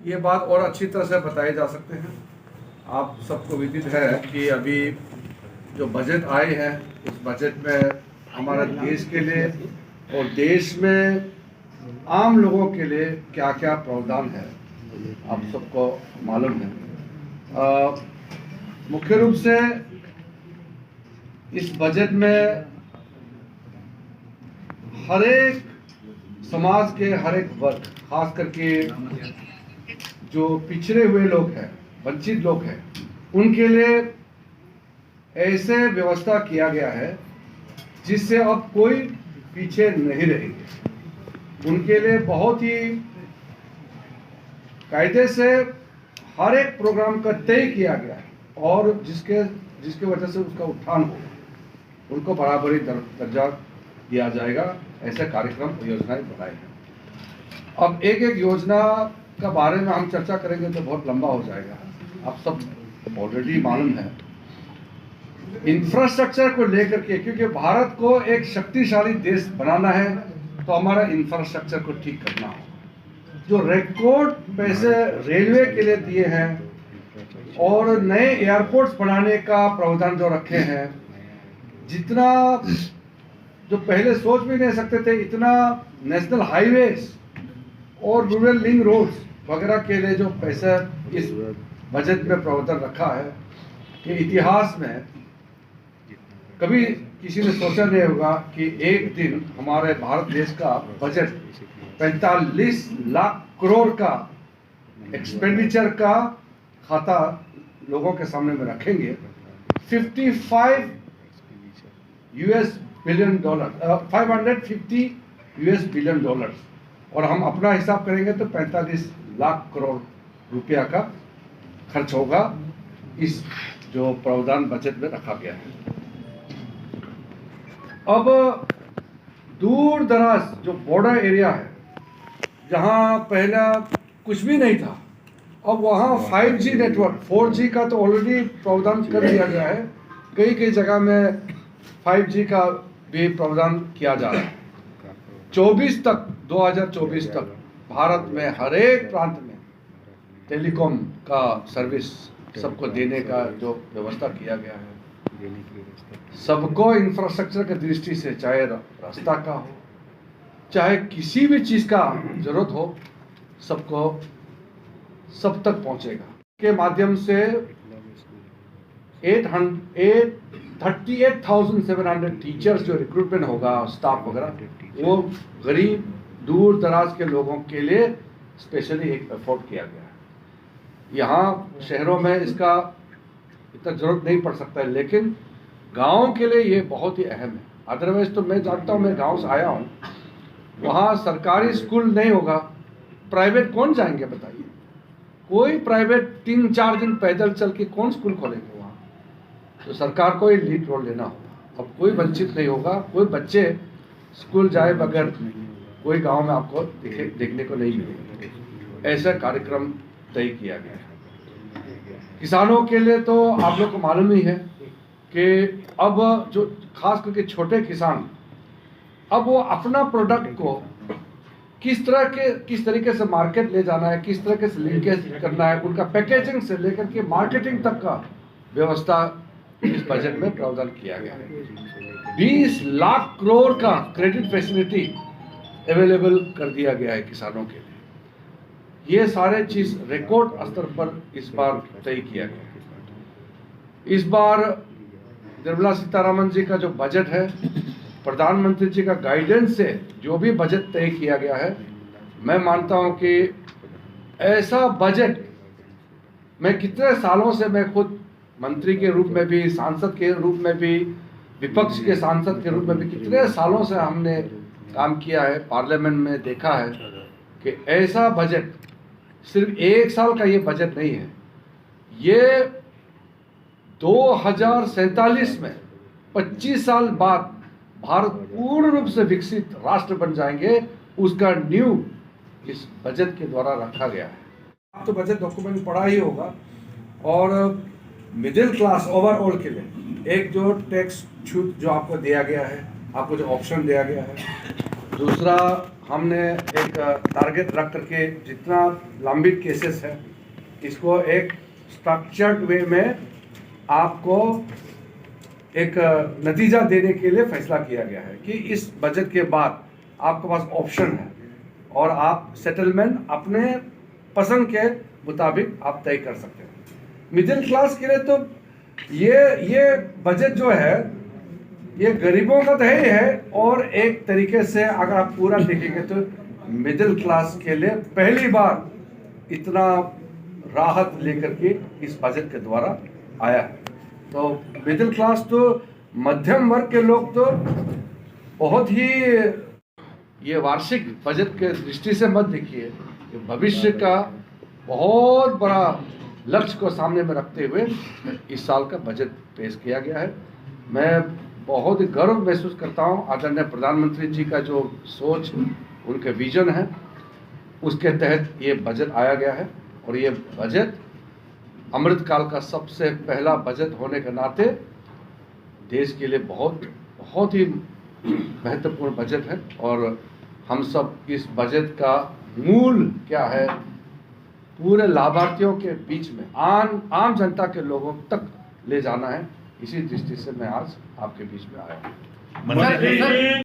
ये बात और अच्छी तरह से बताए जा सकते हैं। आप सबको विदित है कि अभी जो बजट आए हैं उस बजट में हमारे देश के लिए और देश में आम लोगों के लिए क्या क्या प्रावधान है आप सबको मालूम है। मुख्य रूप से इस बजट में हर एक समाज के हर एक वर्ग, खास करके जो पिछड़े हुए लोग हैं, वंचित लोग हैं, उनके लिए ऐसे व्यवस्था किया गया है जिससे अब कोई पीछे नहीं रहेंगे। उनके लिए बहुत ही कायदे से हर एक प्रोग्राम का तय किया गया है और जिसके वजह से उसका उत्थान हो, उनको बराबरी दर्जा दिया जाएगा। ऐसे कार्यक्रम योजनाएं बनाए हैं। अब एक एक योजना का बारे में हम चर्चा करेंगे तो बहुत लंबा हो जाएगा। आप सब ऑलरेडी मालूम है इंफ्रास्ट्रक्चर को लेकर के, क्योंकि भारत को एक शक्तिशाली देश बनाना है तो हमारा इंफ्रास्ट्रक्चर को ठीक करना हो। जो रिकॉर्ड पैसे रेलवे के लिए दिए हैं और नए एयरपोर्ट्स बनाने का प्रावधान जो रखे हैं, जितना जो पहले सोच भी नहीं सकते थे, इतना नेशनल हाईवेज और रूरल लिंक रोड्स वगैरह के लिए जो पैसा इस बजट में प्रावधान रखा है कि इतिहास में कभी किसी ने सोचा नहीं होगा कि एक दिन हमारे भारत देश का बजट 45 लाख करोड़ का एक्सपेंडिचर का खाता लोगों के सामने में रखेंगे। 55 US billion dollar, 550 US billion dollar, और हम अपना हिसाब करेंगे तो 45 लाख करोड़ रुपया का खर्च होगा इस जो प्रावधान बजट में रखा गया है। अब दूर दराज जो बॉर्डर एरिया है, जहां पहला कुछ भी नहीं था, अब वहां 5G नेटवर्क, 4G का तो ऑलरेडी प्रावधान कर दिया गया है। कई कई जगह में 5G का भी प्रावधान किया जा रहा है। 2024 तक भारत में हर एक प्रांत में टेलीकॉम का सर्विस सबको देने का जो व्यवस्था किया गया है। सबको इंफ्रास्ट्रक्चर की दृष्टि से, चाहे रास्ता का हो, चाहे किसी भी चीज का जरूरत हो, सबको सब तक पहुंचेगा। के माध्यम से 38,700 टीचर्स जो रिक्रूटमेंट होगा, स्टाफ वगैरह, वो गरीब दूर दराज के लोगों के लिए स्पेशली एक एफोर्ड किया गया है। यहाँ शहरों में इसका इतना जरूरत नहीं पड़ सकता है, लेकिन गाँव के लिए ये बहुत ही अहम है। अदरवाइज तो मैं जानता हूँ, मैं गाँव से आया हूँ, वहाँ सरकारी स्कूल नहीं होगा, प्राइवेट कौन जाएंगे बताइए? कोई प्राइवेट 3-4 दिन पैदल चल के कौन स्कूल खोलेंगे वहाँ? तो सरकार को ये लीड रोल लेना होगा। अब कोई वंचित नहीं होगा, कोई बच्चे स्कूल जाए बगैर कोई गांव में आपको देखने को नहीं मिलेगा। ऐसा कार्यक्रम तय किया गया है। किसानों के लिए तो आप लोग को मालूम ही है कि अब जो खास करके छोटे किसान, अब वो अपना प्रोडक्ट को किस तरीके से मार्केट ले जाना है, किस तरीके से लिंकेज करना है, उनका पैकेजिंग से लेकर के मार्केटिंग तक का व्यवस्था इस बजट में प्रावधान किया गया है। 20 लाख करोड़ का क्रेडिट फैसिलिटी अवेलेबल कर दिया गया है किसानों के लिए। ये सारे चीज रिकॉर्ड स्तर पर इस बार तय किया गया है। इस बार निर्मला सीतारमण जी का जो बजट है, प्रधानमंत्री जी का गाइडेंस से जो भी बजट तय किया गया है, मैं मानता हूं कि ऐसा बजट मैं कितने सालों से, मैं खुद मंत्री के रूप में भी, सांसद के रूप में भी, विपक्ष के सांसद के रूप में भी कितने सालों से हमने काम किया है, पार्लियामेंट में देखा है कि ऐसा बजट सिर्फ एक साल का ये बजट नहीं है। ये 2047 में 25 साल बाद भारत पूर्ण रूप से विकसित राष्ट्र बन जाएंगे, उसका नींव इस बजट के द्वारा रखा गया है। आप तो बजट डॉक्यूमेंट पढ़ा ही होगा, और मिडिल क्लास ओवरऑल के लिए एक जो टैक्स छूट जो आपको दिया गया है, आपको जो ऑप्शन दिया गया है, दूसरा हमने एक टारगेट रख करके जितना लंबित केसेस है इसको एक स्ट्रक्चर्ड वे में आपको एक नतीजा देने के लिए फैसला किया गया है कि इस बजट के बाद आपके पास ऑप्शन है और आप सेटलमेंट अपने पसंद के मुताबिक आप तय कर सकते हैं। मिडिल क्लास के लिए तो ये बजट जो है ये गरीबों का तो ही है और एक तरीके से अगर आप पूरा देखेंगे तो मिडिल क्लास के लिए पहली बार इतना राहत लेकर के इस बजट के द्वारा आया है। तो मिडिल क्लास तो मध्यम वर्ग के लोग तो बहुत ही, ये वार्षिक बजट के दृष्टि से मत देखिए, ये भविष्य का बहुत बड़ा लक्ष्य को सामने में रखते हुए इस साल का बजट पेश किया गया है। मैं बहुत ही गर्व महसूस करता हूँ आदरणीय प्रधानमंत्री जी का जो सोच, उनके विजन है, उसके तहत ये बजट आया गया है और ये बजट अमृतकाल का सबसे पहला बजट होने के नाते देश के लिए बहुत ही महत्वपूर्ण बजट है और हम सब इस बजट का मूल क्या है पूरे लाभार्थियों के बीच में आम जनता के लोगों तक ले जाना है। इसी दृष्टि से मैं आज आपके बीच में आया हूँ।